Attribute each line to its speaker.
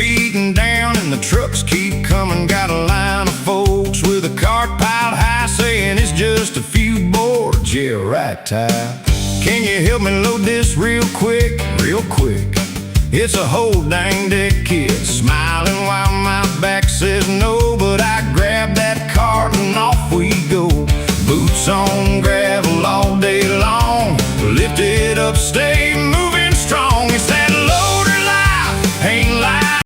Speaker 1: beating down and the trucks keep coming. Got a line of folks with a cart piled high saying it's just a few boards, yeah, right, Ty. Can you help me load this real quick, real quick? It's a whole dang deck, kids,